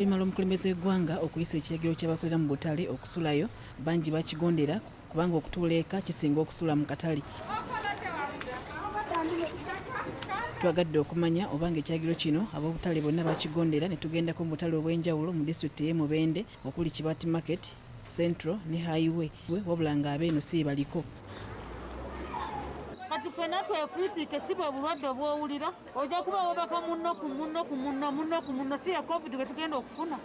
Bimala omukulembeze w'eggwanga okuyisa ekiragiro ky'abakolera mu butale okusulayo bangi bakigondera kubanga okutuula eka kisinga okusula mu katale. Twagadde okumanya obanga ekiragiro kino ab'obutale bonna bakigondera ne tugendako mu butale obw'enjawulo mu disitulikiti y'e Mubende okuli Kibati Market, Central ne Highway wabula ng'abeeno si baliko. Kati ffenna twefuutiike si bwe bulwadde obwowulira ojja kuba wobaka munno ku munno si ya covid gwe tugenda okufuna.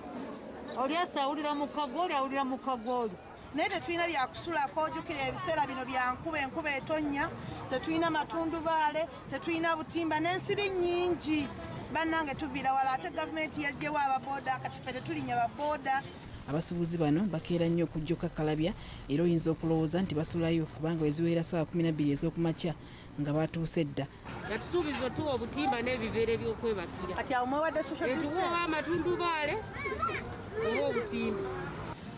Oli asawulira mu kago oli awulira mu kago oli. Naye tetulina byakusulako ojjukira ebiseera bino bya enkuba etonnya, tetulina matundubaale, tetulina butimba n'ensiri nnyingi. Bannange tuviira wala ate gavumenti yaggyewo ababooda kati ffe tetulinnya babooda. Abasuubuzi bano bakeera nnyo okujjuka kalabya era oyinza okulowooza nti basulayo kubanga weziweera ssaawa 12 ez'okumakya nga batuuse dda. Yatusuubiza tuwa obutimba n'ebiveera ebyokwebakira. Kati awo mwewadde social distance. Tuwa amatundubaale oba obutimba.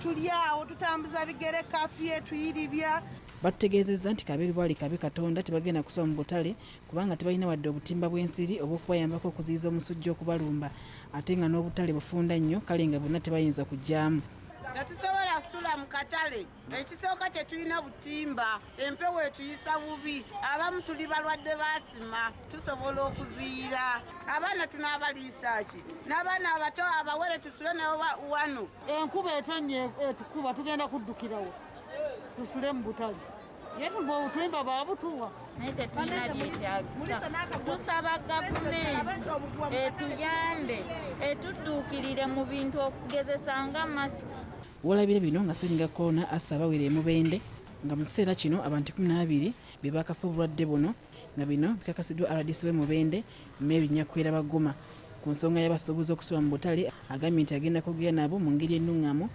Tuli awo tutambuza bigere kafiye tuyiribya. Batutegeezezza nti kabeeru bwali kabe Katonda tebagenda kusoma mu butale kubanga tebalina wadde obutimba bw'ensiri obw'okubayambako okuziyiza omusujja okubalumba ate nga n'obutale bufunda nnyo kale nga bonna tebayinza kujjaamu. Tetusobola kusula mu katale. Ekisooka tetulina butimba, empewo etuyisa bubi, abamu tuli balwadde baasima, tusobola okuziira. Abaana tunaabaliisa ki? N'abaana abato abawere tusule nabo wano. Enkuba etonnya etukuba tugenda kuddukirawo tusule mu butale. Ye tuba obutimba baabutuwa. Naye tetulina byetaagisa. Tusaba gavumenti etuyambe etudduukirire mu bintu okugezesa nga masiki. Wolabire bino nga Ssennyiga Corona assa abawera e Mubende nga mu kiseera kino abantu 12 be bakafa obulwadde buno nga bino bikakasiddwa RDC w'e Mubende Mary Nyakwera Bagoma ku nsonga y'abasuubuzi okusula mu butale agambye nti agenda kwogera nabo mu ngeri ennungamu.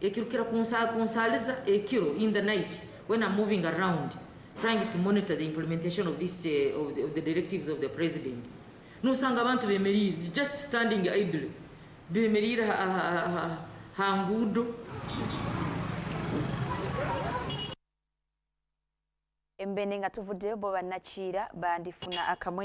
Ekirukira kunsaliza ekiro in the night when I'm moving around trying to monitor the implementation of this of the directives of the president. Nusanga abantu bemerire just standing idly bemerire hangudo. Embene nga tuvuddeyo bo bannakiira bandifuna akamwenyu